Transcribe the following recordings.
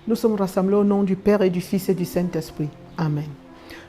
Nous sommes rassemblés au nom du Père et du Fils et du Saint-Esprit. Amen.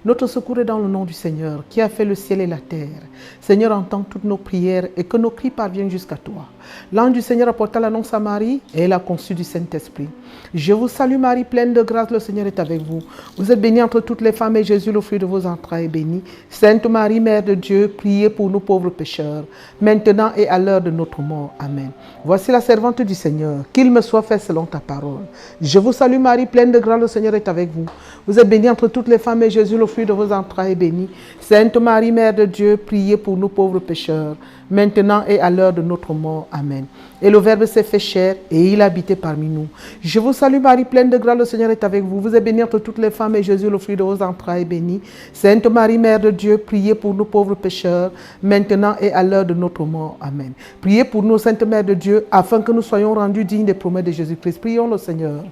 Notre secours est dans le nom du Seigneur, qui a fait le ciel et la terre. Seigneur, entends toutes nos prières et que nos cris parviennent jusqu'à toi. L'ange du Seigneur apporta l'annonce à Marie et elle a conçu du Saint-Esprit. Je vous salue Marie, pleine de grâce, le Seigneur est avec vous. Vous êtes bénie entre toutes les femmes et Jésus, le fruit de vos entrailles, est béni. Sainte Marie, Mère de Dieu, priez pour nous pauvres pécheurs, maintenant et à l'heure de notre mort. Amen. Voici la servante du Seigneur, qu'il me soit fait selon ta parole. Je vous salue Marie, pleine de grâce, le Seigneur est avec vous. Vous êtes bénie entre toutes les femmes et Jésus, le fruit de vos entrailles, est béni. Sainte Marie, Mère de Dieu, priez pour nous pauvres pécheurs, maintenant et à l'heure de notre mort. Amen. Et le Verbe s'est fait chair et il habitait parmi nous. Je vous salue Marie, pleine de grâce, le Seigneur est avec vous. Vous êtes bénie entre toutes les femmes et Jésus, le fruit de vos entrailles, est béni. Sainte Marie, Mère de Dieu, priez pour nous pauvres pécheurs, maintenant et à l'heure de notre mort. Amen. Priez pour nous, Sainte Mère de Dieu, afin que nous soyons rendus dignes des promesses de Jésus-Christ. Prions le Seigneur.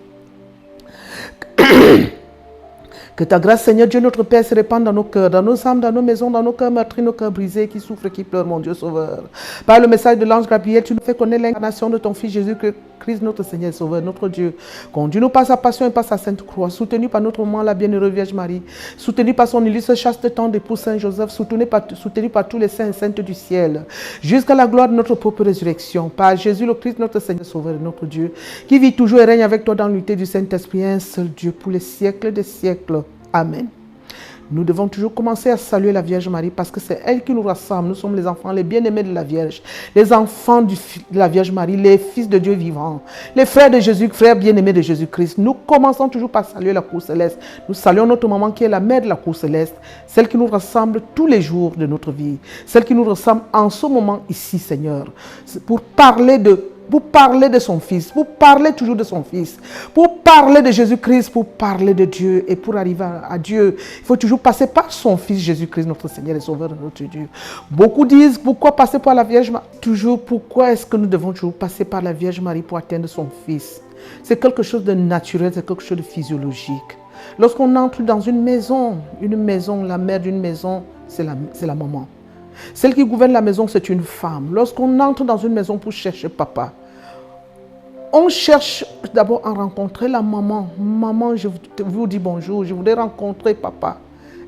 Que ta grâce, Seigneur Dieu, notre Père, se répande dans nos cœurs, dans nos âmes, dans nos maisons, dans nos cœurs meurtris, nos cœurs brisés, qui souffrent, qui pleurent, mon Dieu Sauveur. Par le message de l'ange Gabriel, tu nous fais connaître l'incarnation de ton Fils Jésus-Christ, notre Seigneur et Sauveur, notre Dieu. Conduis-nous par sa passion et par sa sainte croix, soutenu par notre maman, la bienheureuse Vierge Marie, soutenu par son illustre chaste temps d'époux Saint Joseph, soutenu par tous les saints et saintes du ciel, jusqu'à la gloire de notre propre résurrection. Par Jésus le Christ, notre Seigneur et Sauveur, notre Dieu, qui vit toujours et règne avec toi dans l'unité du Saint-Esprit, un seul Dieu, pour les siècles des siècles. Amen. Nous devons toujours commencer à saluer la Vierge Marie parce que c'est elle qui nous rassemble. Nous sommes les enfants, les bien-aimés de la Vierge, les enfants de la Vierge Marie, les fils de Dieu vivant, les frères de Jésus, frères bien-aimés de Jésus-Christ. Nous commençons toujours par saluer la cour céleste. Nous saluons notre maman qui est la mère de la cour céleste, celle qui nous rassemble tous les jours de notre vie, celle qui nous rassemble en ce moment ici, Seigneur, pour parler de son Fils, pour parler toujours de son Fils, pour parler de Jésus-Christ, pour parler de Dieu. Et pour arriver à Dieu, il faut toujours passer par son Fils Jésus-Christ, notre Seigneur et Sauveur de notre Dieu. Beaucoup disent, pourquoi passer par la Vierge Marie? Toujours, pourquoi est-ce que nous devons toujours passer par la Vierge Marie pour atteindre son Fils? C'est quelque chose de naturel, c'est quelque chose de physiologique. Lorsqu'on entre dans une maison, la mère d'une maison, c'est la maman. Celle qui gouverne la maison, c'est une femme. Lorsqu'on entre dans une maison pour chercher papa, on cherche d'abord à rencontrer la maman. Maman, je vous dis bonjour, je voudrais rencontrer papa.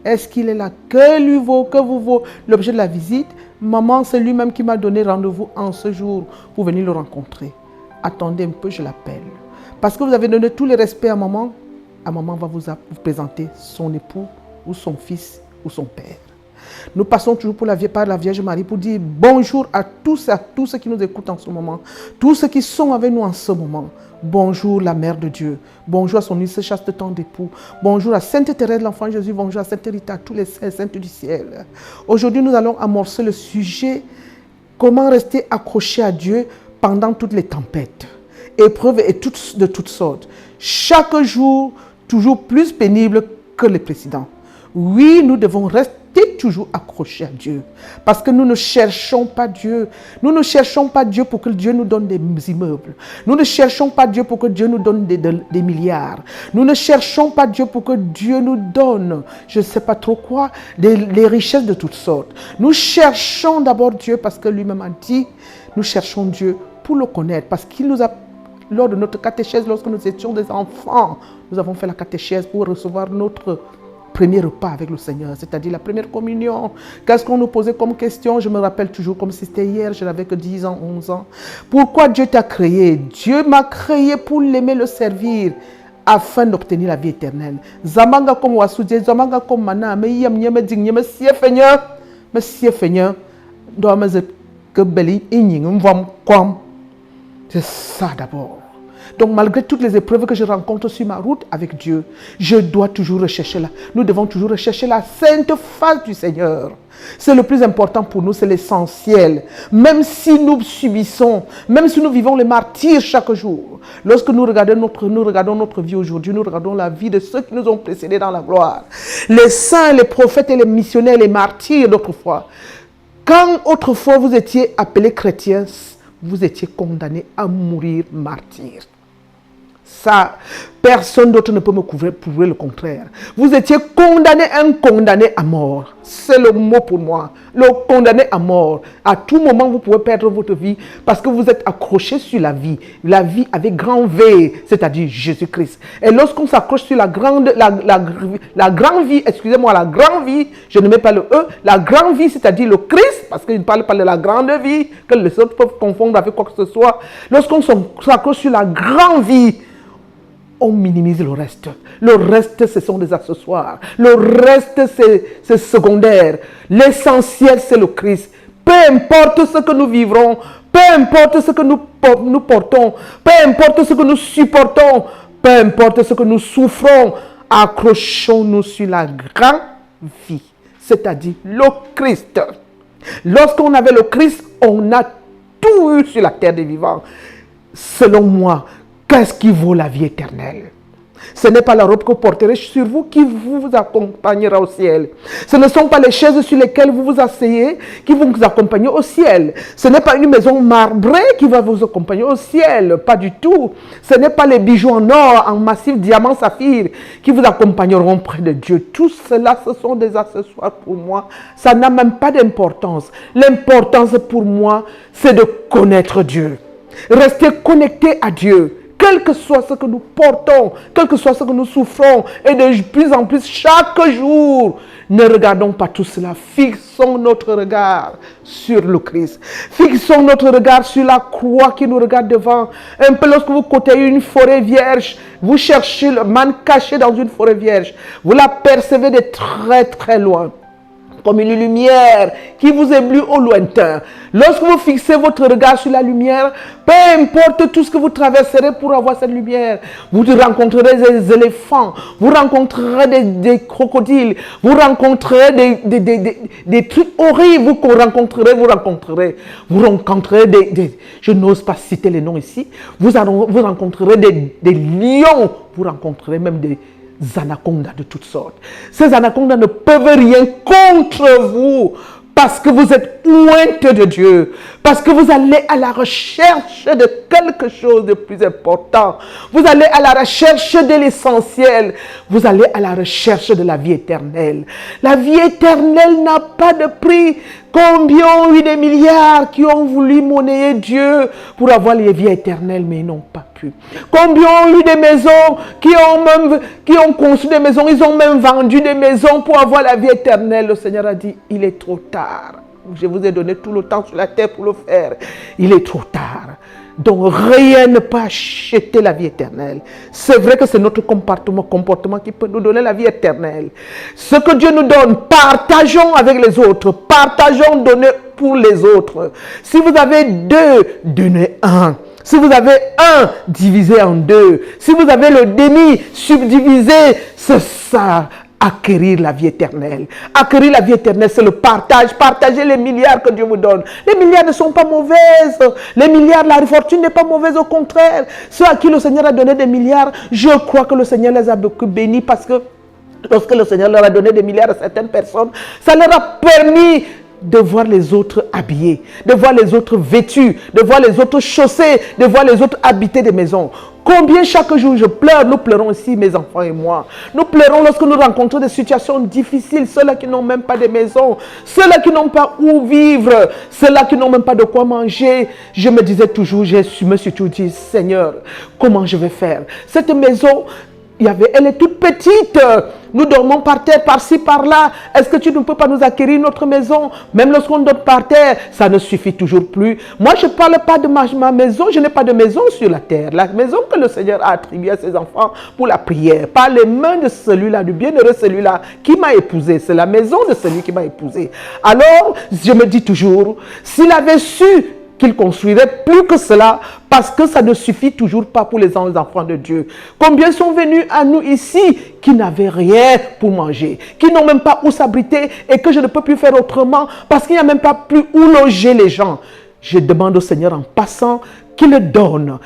Est-ce qu'il est là? Que vous vaut l'objet de la visite? Maman, c'est lui-même qui m'a donné rendez-vous en ce jour pour venir le rencontrer. Attendez un peu, je l'appelle. Parce que vous avez donné tous les respects à maman va vous présenter son époux ou son fils ou son père. Nous passons toujours par la Vierge Marie pour dire bonjour à tous ceux qui nous écoutent en ce moment, tous ceux qui sont avec nous en ce moment. Bonjour la Mère de Dieu, bonjour à son illustre chaste temps d'époux, bonjour à Sainte Thérèse de l'Enfant Jésus, bonjour à Sainte Rita, à tous les saints et saintes du ciel. Aujourd'hui, nous allons amorcer le sujet comment rester accroché à Dieu pendant toutes les tempêtes, épreuves et de toutes sortes. Chaque jour, toujours plus pénible que les précédents. Oui, nous devons rester toujours accrochés à Dieu. Parce que nous ne cherchons pas Dieu. Nous ne cherchons pas Dieu pour que Dieu nous donne des immeubles. Nous ne cherchons pas Dieu pour que Dieu nous donne des milliards. Nous ne cherchons pas Dieu pour que Dieu nous donne, je ne sais pas trop quoi, des richesses de toutes sortes. Nous cherchons d'abord Dieu parce que lui-même a dit, nous cherchons Dieu pour le connaître. Parce qu'il nous a, lors de notre catéchèse, lorsque nous étions des enfants, nous avons fait la catéchèse pour recevoir notre premier repas avec le Seigneur, c'est-à-dire la première communion. Qu'est-ce qu'on nous posait comme question? Je me rappelle toujours comme si c'était hier, je n'avais que 10 ans, 11 ans. Pourquoi Dieu t'a créé? Dieu m'a créé pour l'aimer, le servir, afin d'obtenir la vie éternelle. Zamanga comme wasudie, zamanga comme mana, me yam nyame ding me sie feigner, doit me que beli ining vam kwam. C'est ça d'abord. Donc malgré toutes les épreuves que je rencontre sur ma route avec Dieu, je dois toujours rechercher nous devons toujours rechercher la sainte face du Seigneur. C'est le plus important pour nous, c'est l'essentiel. Même si nous subissons, même si nous vivons les martyrs chaque jour, lorsque nous regardons notre vie aujourd'hui, nous regardons la vie de ceux qui nous ont précédés dans la gloire. Les saints, les prophètes et les missionnaires, les martyrs d'autrefois. Quand autrefois vous étiez appelés chrétiens, vous étiez condamnés à mourir martyrs. Ça, Personne d'autre ne peut me prouver le contraire. Vous étiez condamné, un condamné à mort. C'est le mot pour moi. Le condamné à mort. À tout moment, vous pouvez perdre votre vie parce que vous êtes accroché sur la vie. La vie avec grand V, c'est-à-dire Jésus-Christ. Et lorsqu'on s'accroche sur la grande vie, excusez-moi, la grande vie, je ne mets pas le E, la grande vie, c'est-à-dire le Christ, parce qu'il ne parle pas de la grande vie, que les autres peuvent confondre avec quoi que ce soit. Lorsqu'on s'accroche sur la grande vie, on minimise le reste. Le reste, ce sont des accessoires. Le reste, c'est secondaire. L'essentiel, c'est le Christ. Peu importe ce que nous vivrons, peu importe ce que nous portons, peu importe ce que nous supportons, peu importe ce que nous souffrons, accrochons-nous sur la grande vie, c'est-à-dire le Christ. Lorsqu'on avait le Christ, on a tout eu sur la terre des vivants. Selon moi, qu'est-ce qui vaut la vie éternelle? Ce n'est pas la robe que vous porterez sur vous qui vous accompagnera au ciel. Ce ne sont pas les chaises sur lesquelles vous vous asseyez qui vont vous accompagner au ciel. Ce n'est pas une maison marbrée qui va vous accompagner au ciel. Pas du tout. Ce n'est pas les bijoux en or, en massif, diamant, saphir qui vous accompagneront près de Dieu. Tout cela, ce sont des accessoires pour moi. Ça n'a même pas d'importance. L'importance pour moi, c'est de connaître Dieu. Rester connecté à Dieu. Quel que soit ce que nous portons, quel que soit ce que nous souffrons, et de plus en plus chaque jour, ne regardons pas tout cela. Fixons notre regard sur le Christ. Fixons notre regard sur la croix qui nous regarde devant. Un peu lorsque vous côtoyez une forêt vierge, vous cherchez le man caché dans une forêt vierge. Vous l'apercevez de très très loin, comme une lumière qui vous éblouit au lointain. Lorsque vous fixez votre regard sur la lumière, peu importe tout ce que vous traverserez pour avoir cette lumière, vous rencontrerez des éléphants, vous rencontrerez des crocodiles, vous rencontrerez des trucs horribles, vous rencontrerez je n'ose pas citer les noms ici, vous rencontrerez des lions, vous rencontrerez même des anacondas de toutes sortes. Ces anacondas ne peuvent rien contre vous parce que vous êtes ointe de Dieu, parce que vous allez à la recherche de quelque chose de plus important. Vous allez à la recherche de l'essentiel. Vous allez à la recherche de la vie éternelle. La vie éternelle n'a pas de prix. Combien ont eu des milliards qui ont voulu monnayer Dieu pour avoir les vies éternelles, mais ils n'ont pas pu. Combien ont eu des maisons qui ont construit des maisons, ils ont même vendu des maisons pour avoir la vie éternelle. Le Seigneur a dit, il est trop tard. Je vous ai donné tout le temps sur la terre pour le faire. Il est trop tard. Donc rien ne peut acheter la vie éternelle. C'est vrai que c'est notre comportement qui peut nous donner la vie éternelle. Ce que Dieu nous donne, partageons avec les autres. Partageons, donnez pour les autres. Si vous avez deux, donnez un. Si vous avez un, divisez en deux. Si vous avez le demi, subdivisez, c'est ça. Acquérir la vie éternelle. Acquérir la vie éternelle, c'est le partage. Partagez les milliards que Dieu vous donne. Les milliards ne sont pas mauvaises. Les milliards, la fortune n'est pas mauvaise, au contraire. Ceux à qui le Seigneur a donné des milliards, je crois que le Seigneur les a beaucoup bénis parce que lorsque le Seigneur leur a donné des milliards à certaines personnes, ça leur a permis de voir les autres habillés, de voir les autres vêtus, de voir les autres chaussés, de voir les autres habiter des maisons. Combien chaque jour je pleure, nous pleurons ici, mes enfants et moi. Nous pleurons lorsque nous rencontrons des situations difficiles, ceux-là qui n'ont même pas de maison, ceux-là qui n'ont pas où vivre, ceux-là qui n'ont même pas de quoi manger. Je me disais toujours, je me suis toujours dit, Seigneur, comment je vais faire? Cette maison, elle est toute petite. Nous dormons par terre, par-ci, par-là. Est-ce que tu ne peux pas nous acquérir notre maison? Même lorsqu'on dort par terre, ça ne suffit toujours plus. Moi, je ne parle pas de ma maison. Je n'ai pas de maison sur la terre. La maison que le Seigneur a attribuée à ses enfants pour la prière. Par les mains de celui-là, du bienheureux celui-là qui m'a épousé. C'est la maison de celui qui m'a épousé. Alors, je me dis toujours, s'il avait su qu'il construirait plus que cela, parce que ça ne suffit toujours pas pour les enfants de Dieu. Combien sont venus à nous ici qui n'avaient rien pour manger, qui n'ont même pas où s'abriter et que je ne peux plus faire autrement parce qu'il n'y a même pas plus où loger les gens. Je demande au Seigneur en passant qu'il le donne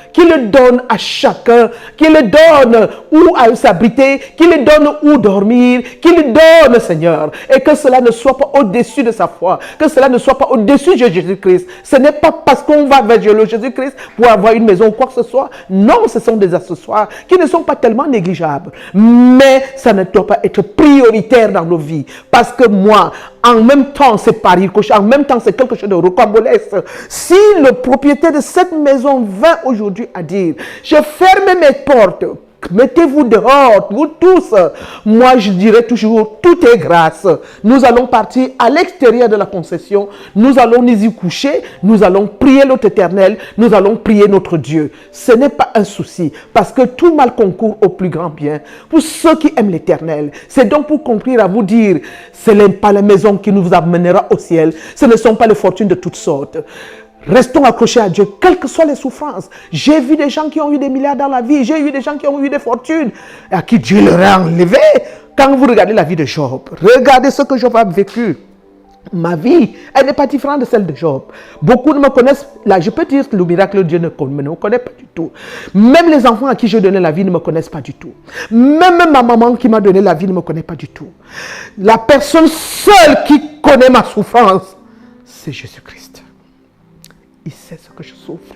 à chacun, qu'il le donne où s'abriter, qu'il le donne où dormir, qu'il le donne, Seigneur, et que cela ne soit pas au-dessus de sa foi, que cela ne soit pas au-dessus de Jésus-Christ. Ce n'est pas parce qu'on va vers Jésus-Christ pour avoir une maison ou quoi que ce soit. Non, ce sont des accessoires qui ne sont pas tellement négligeables, mais ça ne doit pas être prioritaire dans nos vies, parce que moi, en même temps, c'est Paris, en même temps, c'est quelque chose de rocambolesque. Si le propriétaire de cette maison vint aujourd'hui à dire, je ferme mes portes, mettez-vous dehors, vous tous. Moi, je dirais toujours, tout est grâce. Nous allons partir à l'extérieur de la concession. Nous allons nous y coucher. Nous allons prier notre Éternel. Nous allons prier notre Dieu. Ce n'est pas un souci, parce que tout mal concourt au plus grand bien. Pour ceux qui aiment l'Éternel, c'est donc pour conclure à vous dire, ce n'est pas la maison qui nous amènera au ciel. Ce ne sont pas les fortunes de toutes sortes. Restons accrochés à Dieu, quelles que soient les souffrances. J'ai vu des gens qui ont eu des milliards dans la vie. J'ai vu des gens qui ont eu des fortunes et à qui Dieu leur a enlevé. Quand vous regardez la vie de Job, regardez ce que Job a vécu. Ma vie, elle n'est pas différente de celle de Job. Beaucoup ne me connaissent. Là, je peux dire que le miracle de Dieu ne me connaît pas du tout. Même les enfants à qui je donnais la vie ne me connaissent pas du tout. Même ma maman qui m'a donné la vie ne me connaît pas du tout. La personne seule qui connaît ma souffrance, c'est Jésus-Christ. Il sait ce que je souffre.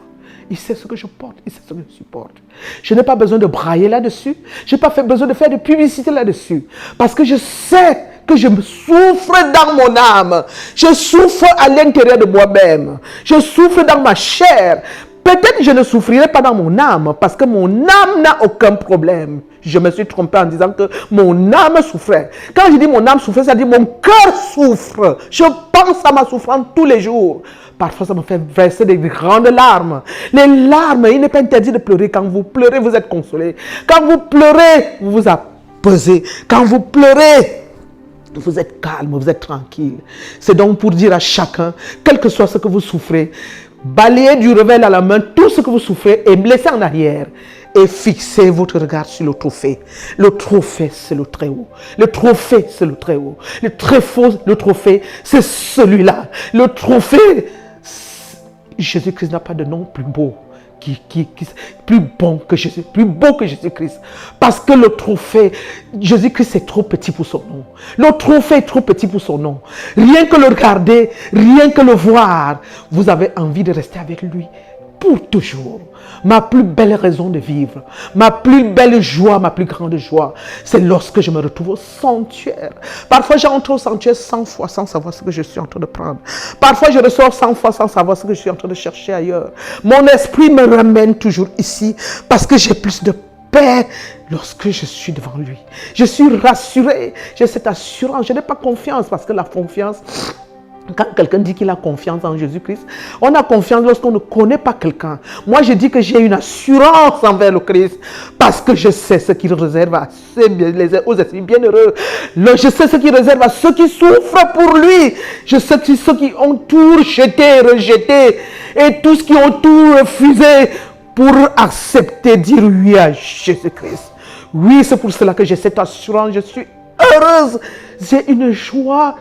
Il sait ce que je porte. Il sait ce que je supporte. Je n'ai pas besoin de brailler là-dessus. Je n'ai pas besoin de faire de publicité là-dessus. Parce que je sais que je souffre dans mon âme. Je souffre à l'intérieur de moi-même. Je souffre dans ma chair. Peut-être que je ne souffrirai pas dans mon âme, parce que mon âme n'a aucun problème. Je me suis trompé en disant que mon âme souffrait. Quand je dis mon âme souffrait, ça dit mon cœur souffre. Je pense à ma souffrance tous les jours. Parfois, ça me fait verser des grandes larmes. Les larmes, il n'est pas interdit de pleurer. Quand vous pleurez, vous êtes consolé. Quand vous pleurez, vous vous apaisez. Quand vous pleurez, vous êtes calme, vous êtes tranquille. C'est donc pour dire à chacun, quel que soit ce que vous souffrez, balayez du revers à la main tout ce que vous souffrez et laissez en arrière. Et fixez votre regard sur le trophée. Le trophée, c'est le très haut. Le trophée, c'est le très haut. Le trophée, c'est celui-là. Le trophée, Jésus-Christ n'a pas de nom plus beau. Plus bon que Jésus, plus beau que Jésus-Christ. Parce que le trophée, Jésus-Christ est trop petit pour son nom. Le trophée est trop petit pour son nom. Rien que le regarder, rien que le voir, vous avez envie de rester avec lui pour toujours. Ma plus belle raison de vivre, ma plus belle joie, ma plus grande joie, c'est lorsque je me retrouve au sanctuaire. Parfois, j'entre au sanctuaire 100 fois sans savoir ce que je suis en train de prendre. Parfois, je ressors 100 fois sans savoir ce que je suis en train de chercher ailleurs. Mon esprit me ramène toujours ici parce que j'ai plus de paix lorsque je suis devant lui. Je suis rassuré, j'ai cette assurance. Je n'ai pas confiance parce que la confiance... Quand quelqu'un dit qu'il a confiance en Jésus-Christ, on a confiance lorsqu'on ne connaît pas quelqu'un. Moi, je dis que j'ai une assurance envers le Christ parce que je sais ce qu'il réserve aux esprits bienheureux. Je sais ce qu'il réserve à ceux qui souffrent pour lui. Je sais ceux qui ont tout rejeté et tous qui ont tout refusé pour accepter, dire oui à Jésus-Christ. Oui, c'est pour cela que j'ai cette assurance. Je suis heureuse. J'ai une joie.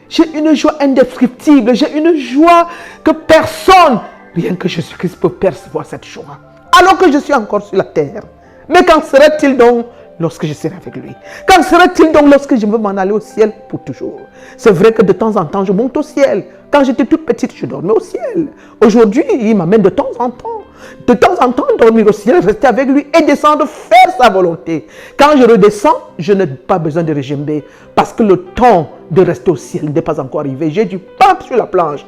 J'ai une joie indescriptible. J'ai une joie que personne, rien que Jésus-Christ, peut percevoir cette joie. Alors que je suis encore sur la terre. Mais quand serait-il donc lorsque je serai avec lui? Quand serait-il donc lorsque je veux m'en aller au ciel pour toujours? C'est vrai que de temps en temps, je monte au ciel. Quand j'étais toute petite, je dormais au ciel. Aujourd'hui, il m'amène de temps en temps. De temps en temps, dormir au ciel, rester avec lui et descendre, faire sa volonté. Quand je redescends, je n'ai pas besoin de régimber parce que le temps de rester au ciel n'est pas encore arrivé. J'ai du pain sur la planche.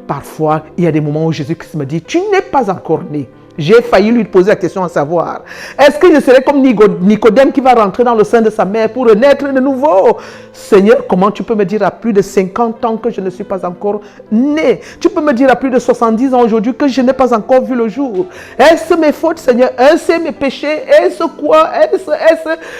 Parfois, il y a des moments où Jésus-Christ me dit, tu n'es pas encore né. J'ai failli lui poser la question à savoir, est-ce que je serai comme Nicodème qui va rentrer dans le sein de sa mère pour renaître de nouveau? Seigneur, comment tu peux me dire à plus de 50 ans que je ne suis pas encore né? Tu peux me dire à plus de 70 ans aujourd'hui que je n'ai pas encore vu le jour? Est-ce mes fautes, Seigneur? Est-ce mes péchés? Est-ce quoi?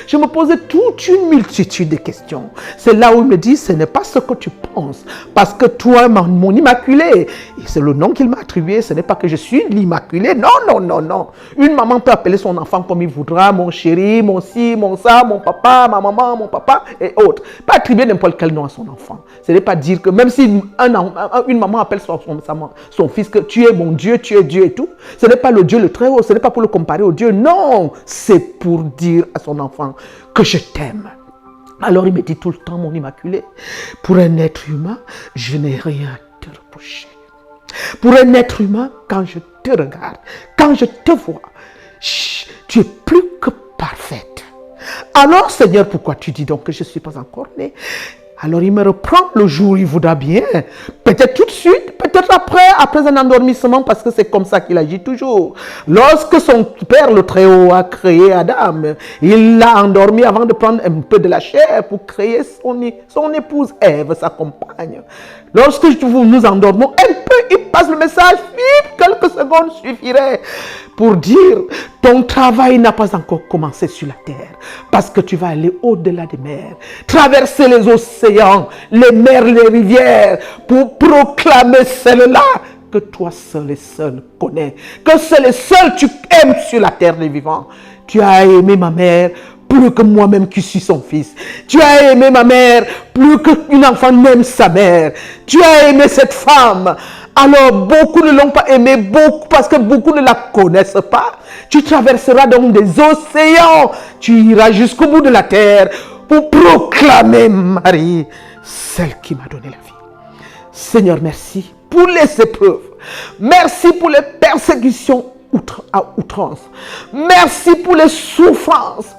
Je me pose toute une multitude de questions. C'est là où il me dit, ce n'est pas ce que tu penses. Parce que toi, mon immaculé, et c'est le nom qu'il m'a attribué, ce n'est pas que je suis l'immaculé. Non, non, non, non. Une maman peut appeler son enfant comme il voudra, mon chéri, mon ci, mon ça, mon papa, ma maman, mon papa et autres. Pas attribuer n'importe quel nom à son enfant. Ce n'est pas dire que même si une maman appelle son fils que tu es mon Dieu, tu es Dieu et tout, ce n'est pas le Dieu le très haut, ce n'est pas pour le comparer au Dieu. Non, c'est pour dire à son enfant que je t'aime. Alors il me dit tout le temps, mon immaculé, pour un être humain, je n'ai rien à te reprocher. Pour un être humain, quand je te regarde, quand je te vois, tu es plus que parfaite. Alors Seigneur, pourquoi tu dis donc que je ne suis pas encore né? Alors il me reprend le jour où il voudra bien. Peut-être tout de suite, peut-être après un endormissement, parce que c'est comme ça qu'il agit toujours. Lorsque son père, le Très-Haut, a créé Adam, il l'a endormi avant de prendre un peu de la chair pour créer son épouse Ève, sa compagne. Lorsque nous endormons un peu, il passe le message, quelques secondes suffirait pour dire, ton travail n'a pas encore commencé sur la terre, parce que tu vas aller au-delà des mers, traverser les océans, les mers, les rivières, pour proclamer celle-là que toi seul et seul connais, que seul et seul tu aimes sur la terre des vivants. Tu as aimé ma mère plus que moi-même qui suis son fils. Tu as aimé ma mère plus qu'une enfant n'aime sa mère. Tu as aimé cette femme. Alors beaucoup ne l'ont pas aimée, parce que beaucoup ne la connaissent pas. Tu traverseras donc des océans. Tu iras jusqu'au bout de la terre pour proclamer Marie, celle qui m'a donné la vie. Seigneur, merci pour les épreuves. Merci pour les persécutions à outrance. Merci pour les souffrances.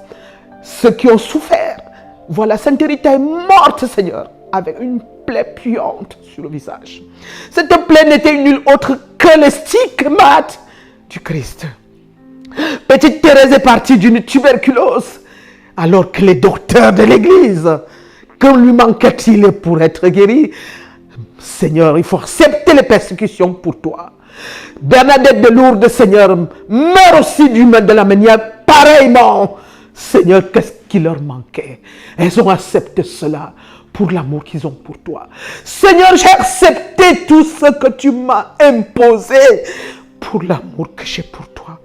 Ceux qui ont souffert, voilà, Sainte Rita est morte, Seigneur, avec une plaie puante sur le visage. Cette plaie n'était nulle autre que les stigmates du Christ. Petite Thérèse est partie d'une tuberculose, alors que les docteurs de l'Église, que lui manquait-il pour être guéri? Seigneur, il faut accepter les persécutions pour toi. Bernadette de Lourdes, Seigneur, meurt aussi de la manière pareillement. Seigneur, qu'est-ce qui leur manquait? Elles ont accepté cela pour l'amour qu'ils ont pour toi. Seigneur, j'ai accepté tout ce que tu m'as imposé pour l'amour que j'ai pour toi.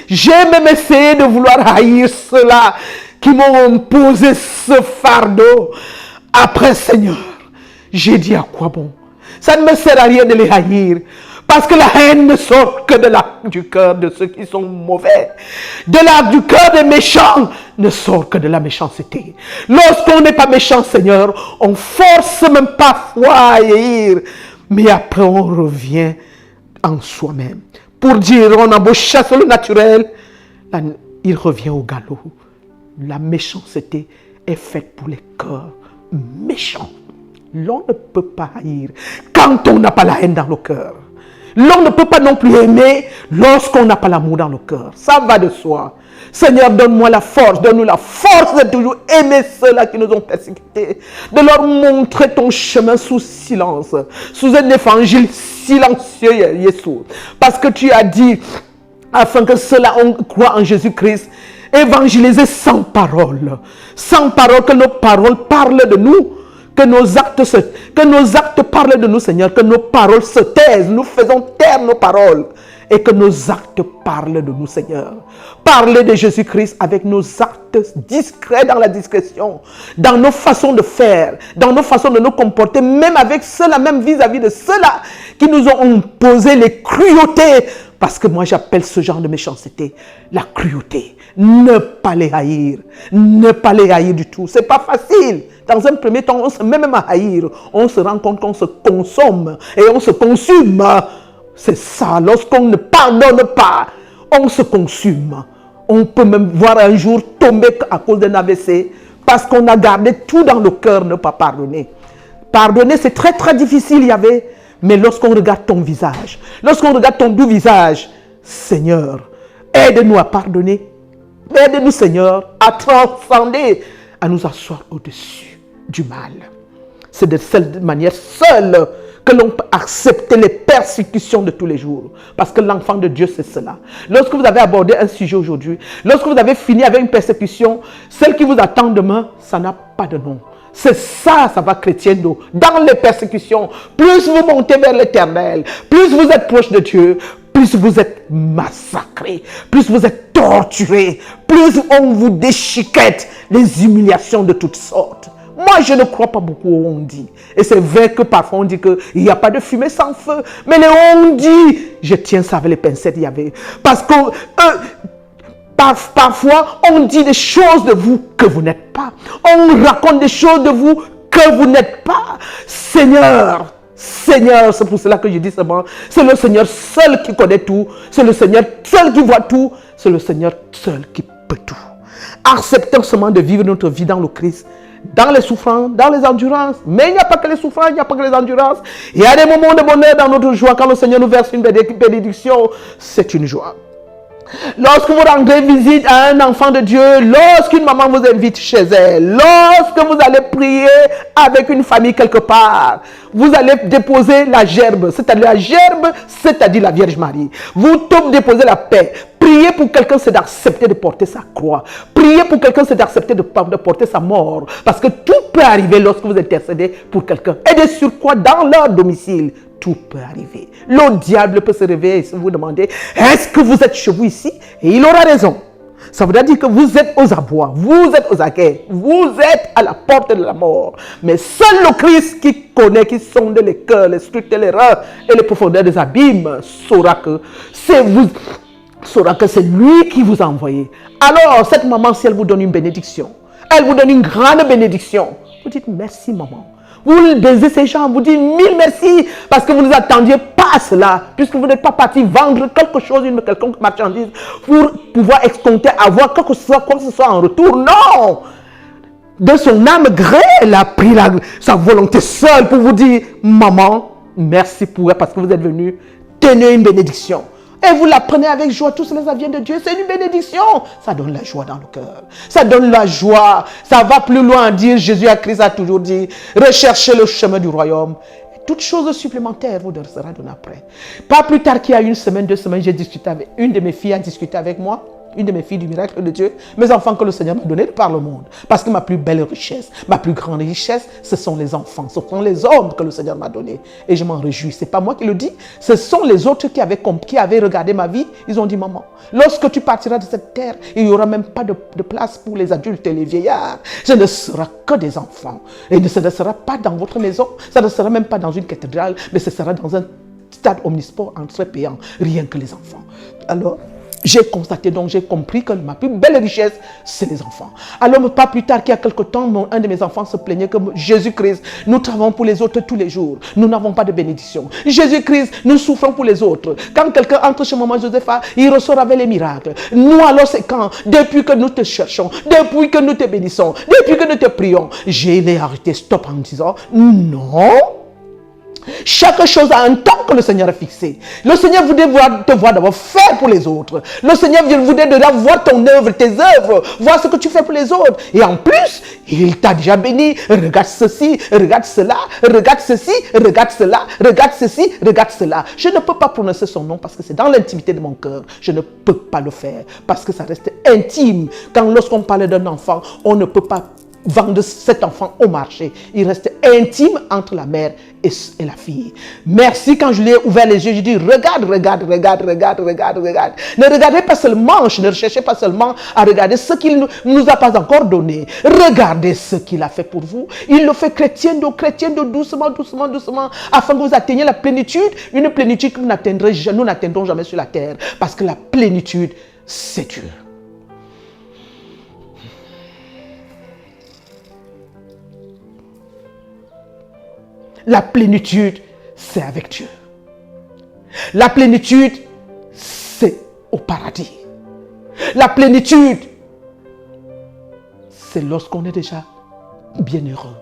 J'ai même essayé de vouloir haïr ceux-là qui m'ont imposé ce fardeau. Après, Seigneur, j'ai dit à quoi bon? Ça ne me sert à rien de les haïr. Parce que la haine ne sort que du cœur de ceux qui sont mauvais. Du cœur des méchants ne sort que de la méchanceté. Lorsqu'on n'est pas méchant, Seigneur, on force même parfois à haïr. Mais après, on revient en soi-même. Pour dire, on a beau chasser le naturel, il revient au galop. La méchanceté est faite pour les cœurs méchants. L'on ne peut pas haïr quand on n'a pas la haine dans le cœur. L'on ne peut pas non plus aimer lorsqu'on n'a pas l'amour dans le cœur. Ça va de soi. Seigneur, donne-moi la force, donne-nous la force de toujours aimer ceux-là qui nous ont persécutés, de leur montrer ton chemin sous silence, sous un évangile silencieux, Jésus. Parce que tu as dit, afin que ceux-là croient en Jésus-Christ, évangéliser sans parole, que nos paroles parlent de nous. Que nos actes parlent de nous, Seigneur. Que nos paroles se taisent. Nous faisons taire nos paroles. Et que nos actes parlent de nous, Seigneur. Parler de Jésus-Christ avec nos actes discrets dans la discrétion. Dans nos façons de faire. Dans nos façons de nous comporter. Même avec ceux-là, même vis-à-vis de ceux-là qui nous ont imposé les cruautés. Parce que moi, j'appelle ce genre de méchanceté la cruauté. Ne pas les haïr. Ne pas les haïr du tout. C'est pas facile. Dans un premier temps, on se met même à haïr. On se rend compte qu'on se consomme et on se consume. C'est ça. Lorsqu'on ne pardonne pas, on se consume. On peut même voir un jour tomber à cause d'un AVC parce qu'on a gardé tout dans le cœur, ne pas pardonner. Pardonner, c'est très très difficile, Yahvé. Mais lorsqu'on regarde ton visage, lorsqu'on regarde ton doux visage, Seigneur, aide-nous à pardonner. Aide-nous, Seigneur, à transcender, à nous asseoir au-dessus du mal. C'est de cette manière seule que l'on peut accepter les persécutions de tous les jours. Parce que l'enfant de Dieu, c'est cela. Lorsque vous avez abordé un sujet aujourd'hui, lorsque vous avez fini avec une persécution, celle qui vous attend demain, ça n'a pas de nom. C'est ça, ça va chrétien dans les persécutions. Plus vous montez vers l'éternel, plus vous êtes proche de Dieu, plus vous êtes massacrés, plus vous êtes torturés, plus on vous déchiquette, les humiliations de toutes sortes. Moi, je ne crois pas beaucoup aux on-dit. Et c'est vrai que parfois on dit qu'il n'y a pas de fumée sans feu. Mais les on-dit, je tiens ça avec les pincettes, il y avait. Parce que parfois, on dit des choses de vous que vous n'êtes pas. On raconte des choses de vous que vous n'êtes pas. Seigneur, Seigneur, c'est pour cela que je dis seulement, c'est le Seigneur seul qui connaît tout. C'est le Seigneur seul qui voit tout. C'est le Seigneur seul qui peut tout. Acceptons seulement de vivre notre vie dans le Christ. Dans les souffrances, dans les endurances. Mais il n'y a pas que les souffrances, il n'y a pas que les endurances. Il y a des moments de bonheur dans notre joie. Quand le Seigneur nous verse une bénédiction, c'est une joie. Lorsque vous rendez visite à un enfant de Dieu, lorsqu'une maman vous invite chez elle, lorsque vous allez prier avec une famille quelque part, vous allez déposer la gerbe, c'est-à-dire la gerbe, c'est-à-dire la Vierge Marie. Vous déposez la paix. Prier pour quelqu'un, c'est d'accepter de porter sa croix. Prier pour quelqu'un, c'est d'accepter de porter sa mort. Parce que tout peut arriver lorsque vous intercédez pour quelqu'un. Et de surcroît, dans leur domicile, tout peut arriver. Le diable peut se réveiller et vous demander, est-ce que vous êtes chez vous ici? Et il aura raison. Ça voudrait dire que vous êtes aux abois, vous êtes aux aguets, vous êtes à la porte de la mort. Mais seul le Christ qui connaît, qui sonde les cœurs, les structures, les reins et les profondeurs des abîmes, saura que c'est lui qui vous a envoyé. Alors, cette maman, si elle vous donne une bénédiction, elle vous donne une grande bénédiction, vous dites merci maman. Vous baisez ces gens, vous dites mille merci parce que vous ne vous attendiez pas à cela, puisque vous n'êtes pas parti vendre quelque chose, une quelconque marchandise pour pouvoir escompter, avoir quoi que ce soit en retour. Non! De son âme gré, elle a pris sa volonté seule pour vous dire maman, merci pour elle parce que vous êtes venu, tenez une bénédiction. Et vous la prenez avec joie, tout cela vient de Dieu, c'est une bénédiction. Ça donne la joie dans le cœur. Ça donne la joie. Ça va plus loin à dire, Jésus à Christ a toujours dit, recherchez le chemin du royaume. Et toute chose supplémentaire vous sera donnée après. Pas plus tard qu'il y a une semaine, 2 semaines, j'ai discuté avec, une de mes filles a discuté avec moi. Une de mes filles du miracle de Dieu, mes enfants que le Seigneur m'a donnés par le monde. Parce que ma plus belle richesse, ma plus grande richesse, ce sont les enfants, ce sont les hommes que le Seigneur m'a donnés. Et je m'en réjouis. Ce n'est pas moi qui le dis, ce sont les autres qui avaient regardé ma vie. Ils ont dit, maman, lorsque tu partiras de cette terre, il n'y aura même pas de place pour les adultes et les vieillards. Ce ne sera que des enfants. Et ce ne sera pas dans votre maison, ça ne sera même pas dans une cathédrale, mais ce sera dans un stade omnisport entrée payant, rien que les enfants. Alors, j'ai constaté, donc j'ai compris que ma plus belle richesse, c'est les enfants. Alors, pas plus tard qu'il y a quelque temps, un de mes enfants se plaignait que Jésus-Christ, nous travaillons pour les autres tous les jours. Nous n'avons pas de bénédiction. Jésus-Christ, nous souffrons pour les autres. Quand quelqu'un entre chez maman Josepha, il ressort avec les miracles. Nous, alors, c'est quand? Depuis que nous te cherchons, depuis que nous te bénissons, depuis que nous te prions. J'ai arrêté, stop, en disant, non. Chaque chose a un temps que le Seigneur a fixé. Le Seigneur voudrait te voir d'abord faire pour les autres. Le Seigneur voudrait déjà voir ton œuvre, tes œuvres, voir ce que tu fais pour les autres. Et en plus, il t'a déjà béni. Regarde ceci, regarde cela, regarde ceci, regarde cela, regarde ceci, regarde cela. Je ne peux pas prononcer son nom parce que c'est dans l'intimité de mon cœur. Je ne peux pas le faire parce que ça reste intime. Lorsqu'on parle d'un enfant, on ne peut pas vendre cet enfant au marché. Il reste intime entre la mère et la fille. Merci, quand je lui ai ouvert les yeux, je dis regarde, regarde, regarde, regarde, regarde, regarde. Ne regardez pas seulement, ne recherchez pas seulement à regarder ce qu'il ne nous a pas encore donné. Regardez ce qu'il a fait pour vous. Il le fait chrétien de doucement, doucement, doucement, afin que vous atteigniez la plénitude, une plénitude que nous n'atteindrons jamais sur la terre. Parce que la plénitude, c'est Dieu. La plénitude, c'est avec Dieu. La plénitude, c'est au paradis. La plénitude, c'est lorsqu'on est déjà bien heureux.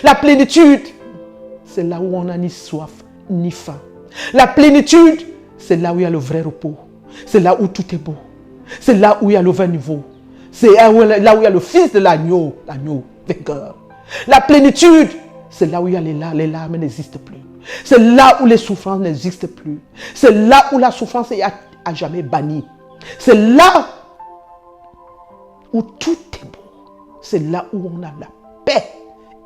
La plénitude, c'est là où on n'a ni soif, ni faim. La plénitude, c'est là où il y a le vrai repos. C'est là où tout est beau. C'est là où il y a le vrai niveau. C'est là où il y a le fils de l'agneau, l'agneau vainqueur. La plénitude, c'est là où il y a les larmes n'existent plus. C'est là où les souffrances n'existent plus. C'est là où la souffrance est à jamais bannie. C'est là où tout est beau. C'est là où on a la paix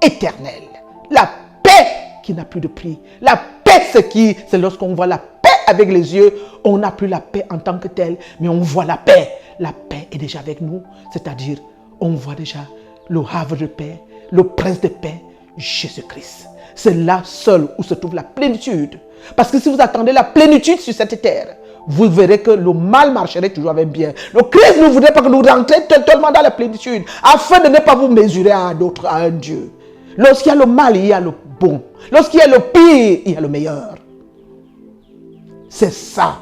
éternelle. La paix qui n'a plus de prix. La paix, c'est lorsqu'on voit la paix avec les yeux, on n'a plus la paix en tant que telle, mais on voit la paix. La paix est déjà avec nous, c'est-à-dire, on voit déjà le havre de paix, le prince de paix, Jésus-Christ. C'est là seul où se trouve la plénitude. Parce que si vous attendez la plénitude sur cette terre, vous verrez que le mal marcherait toujours avec bien. Le Christ ne voudrait pas que nous rentrions totalement dans la plénitude, afin de ne pas vous mesurer à un Dieu. Lorsqu'il y a le mal, il y a le bon. Lorsqu'il y a le pire, il y a le meilleur. C'est ça.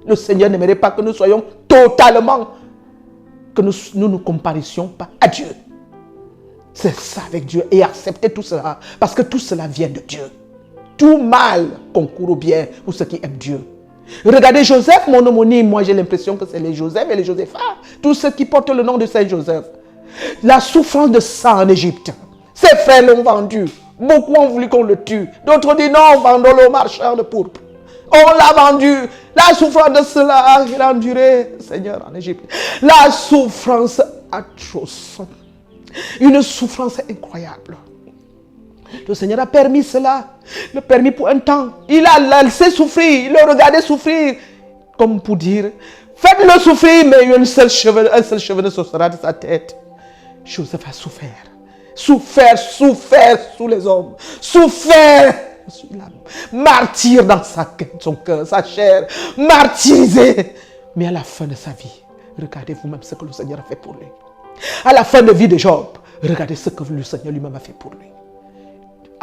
Le Seigneur n'aimerait pas que nous soyons totalement, que nous ne comparissions pas à Dieu. C'est ça avec Dieu. Et accepter tout cela, parce que tout cela vient de Dieu. Tout mal concourt au bien pour ceux qui aiment Dieu. Regardez Joseph, mon homonyme. Moi, j'ai l'impression que c'est les Joseph et les Josépha. Tous ceux qui portent le nom de Saint Joseph. La souffrance de ça en Égypte. Ses frères l'ont vendu. Beaucoup ont voulu qu'on le tue. D'autres disent non, vendons-le au marchand de pourpre. On l'a vendu. La souffrance de cela, il a enduré, Seigneur, en Égypte. La souffrance atroce. Une souffrance incroyable. Le Seigneur a permis cela. Il a permis pour un temps. Il a laissé souffrir. Il a regardé souffrir. Comme pour dire, faites-le souffrir, mais un seul cheveu ne sortira de sa tête. Joseph a souffert. Souffert sous les hommes. Souffert sous l'âme. Martyr dans son cœur, sa chair. Martyrisé. Mais à la fin de sa vie, regardez vous-même ce que le Seigneur a fait pour lui. À la fin de vie de Job, regardez ce que le Seigneur lui-même a fait pour lui.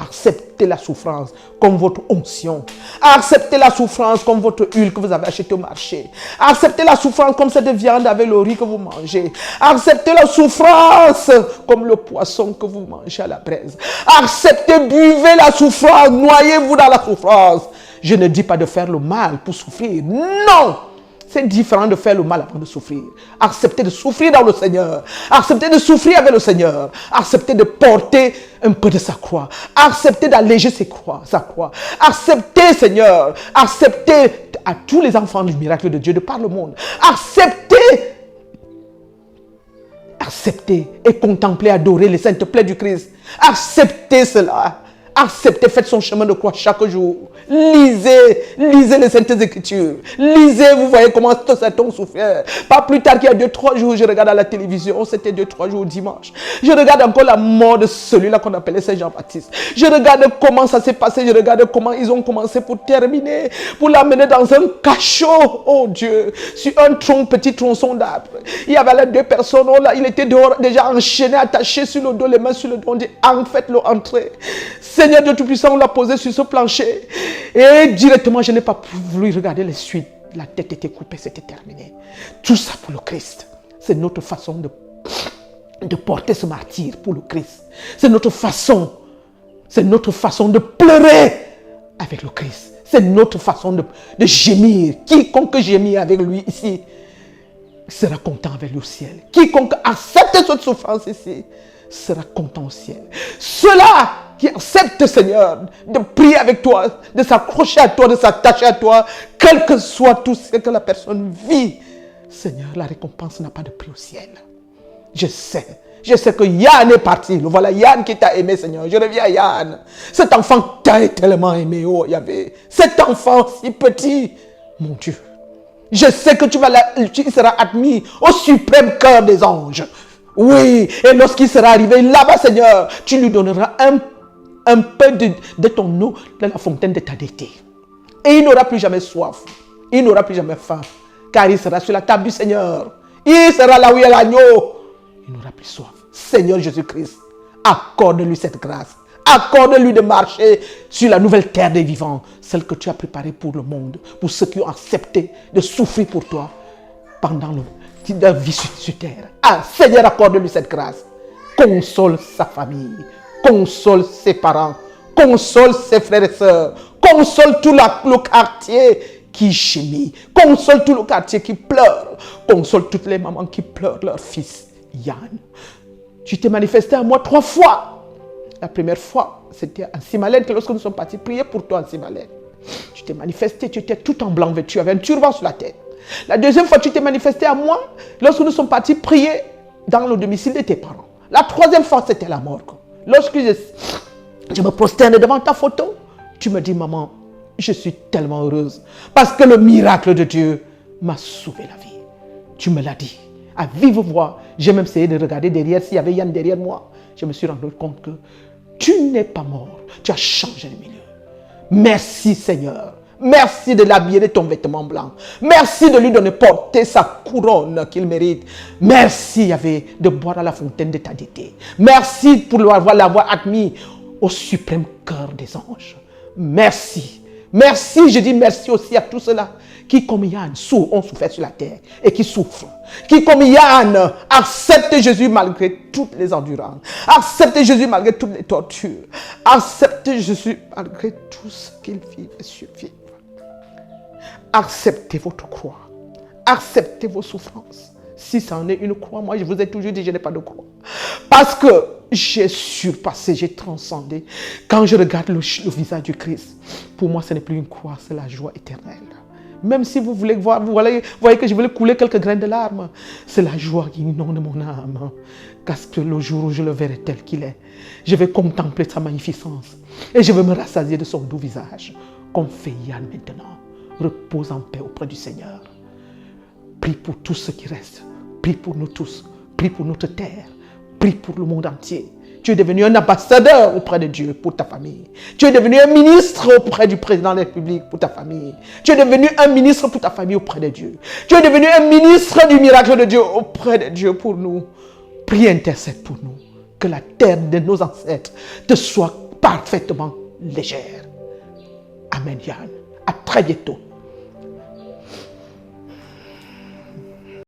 Acceptez la souffrance comme votre onction. Acceptez la souffrance comme votre huile que vous avez achetée au marché. Acceptez la souffrance comme cette viande avec le riz que vous mangez. Acceptez la souffrance comme le poisson que vous mangez à la braise. Acceptez, buvez la souffrance, noyez-vous dans la souffrance. Je ne dis pas de faire le mal pour souffrir. Non! C'est différent de faire le mal avant de souffrir. Acceptez de souffrir dans le Seigneur. Acceptez de souffrir avec le Seigneur. Acceptez de porter un peu de sa croix. Acceptez d'alléger sa croix. Acceptez, Seigneur. Acceptez à tous les enfants du miracle de Dieu de par le monde. Acceptez. Acceptez et contemplez, adorer les saintes plaies du Christ. Acceptez cela. Acceptez, faites son chemin de croix chaque jour. Lisez les Saintes Écritures. Lisez, vous voyez comment cet homme souffrait. Pas plus tard qu'il y a 2-3 jours, je regarde à la télévision, c'était 2-3 jours dimanche. Je regarde encore la mort de celui-là qu'on appelait Saint Jean-Baptiste. Je regarde comment ça s'est passé, je regarde comment ils ont commencé pour terminer, pour l'amener dans un cachot, oh Dieu, sur un petit tronçon d'arbre. Il y avait là 2 personnes, là, il était dehors, déjà enchaîné, attaché sur le dos, les mains sur le dos, on dit, faites-le entrer. Seigneur Dieu Tout-Puissant, on l'a posé sur ce plancher. Et directement, je n'ai pas voulu regarder les suites. La tête était coupée, c'était terminé. Tout ça pour le Christ. C'est notre façon de porter ce martyr pour le Christ. C'est notre façon de pleurer avec le Christ. C'est notre façon de gémir. Quiconque gémit avec lui ici sera content avec lui au ciel. Quiconque accepte cette souffrance ici sera content au ciel. Cela qui accepte, Seigneur, de prier avec toi, de s'accrocher à toi, de s'attacher à toi, quel que soit tout ce que la personne vit, Seigneur, la récompense n'a pas de prix au ciel. Je sais que Yann est parti. Le voilà Yann qui t'a aimé, Seigneur. Je reviens à Yann. Cet enfant t'a tellement aimé, oh Yahvé. Cet enfant si petit, mon Dieu. Je sais que tu seras admis au suprême cœur des anges. Oui, et lorsqu'il sera arrivé là-bas, Seigneur, tu lui donneras un peu de ton eau dans la fontaine de ta déité. Et il n'aura plus jamais soif. Il n'aura plus jamais faim. Car il sera sur la table du Seigneur. Il sera là où il y a l'agneau. Il n'aura plus soif. Seigneur Jésus-Christ, accorde-lui cette grâce. Accorde-lui de marcher sur la nouvelle terre des vivants. Celle que tu as préparée pour le monde. Pour ceux qui ont accepté de souffrir pour toi pendant la vie sur terre. Ah, Seigneur, accorde-lui cette grâce. Console sa famille. Console ses parents. Console ses frères et sœurs. Console tout le quartier qui gémit. Console tout le quartier qui pleure. Console toutes les mamans qui pleurent leur fils. Yann, tu t'es manifesté à moi 3 fois. La première fois, c'était à Simalène, que lorsque nous sommes partis prier pour toi à Simalène. Tu t'es manifesté, tu étais tout en blanc vêtu, tu avais un turban sur la tête. La deuxième fois, tu t'es manifesté à moi lorsque nous sommes partis prier dans le domicile de tes parents. La troisième fois, c'était la morgue. Lorsque je me prosterne devant ta photo, tu me dis, maman, je suis tellement heureuse parce que le miracle de Dieu m'a sauvé la vie. Tu me l'as dit. À vive voix, j'ai même essayé de regarder derrière s'il y avait Yann derrière moi. Je me suis rendu compte que tu n'es pas mort. Tu as changé de milieu. Merci Seigneur. Merci de l'habiller de ton vêtement blanc. Merci de lui donner porter sa couronne qu'il mérite. Merci Yahvé de boire à la fontaine de ta gaieté. Merci pour l'avoir admis au suprême cœur des anges. Merci. Merci, je dis merci aussi à tous ceux-là qui, comme Yann, ont souffert sur la terre et qui souffrent. Qui, comme Yann, acceptent Jésus malgré toutes les endurances. Acceptent Jésus malgré toutes les tortures. Acceptent Jésus malgré tout ce qu'il vit et survit. Acceptez votre croix. Acceptez vos souffrances. Si ça en est une croix, moi je vous ai toujours dit, je n'ai pas de croix. Parce que j'ai surpassé, j'ai transcendé. Quand je regarde le visage du Christ, pour moi ce n'est plus une croix, c'est la joie éternelle. Même si vous voulez voir, vous voyez que je voulais couler quelques graines de larmes, c'est la joie qui inonde mon âme. Parce que le jour où je le verrai tel qu'il est, je vais contempler sa magnificence. Et je vais me rassasier de son doux visage. Comme fait Yann maintenant. Repose en paix auprès du Seigneur. Prie pour tous ceux qui restent. Prie pour nous tous. Prie pour notre terre. Prie pour le monde entier. Tu es devenu un ambassadeur auprès de Dieu pour ta famille. Tu es devenu un ministre auprès du président de la République pour ta famille. Tu es devenu un ministre pour ta famille auprès de Dieu. Tu es devenu un ministre du miracle de Dieu auprès de Dieu pour nous. Prie, intercède pour nous. Que la terre de nos ancêtres te soit parfaitement légère. Amen, Yann. À très bientôt.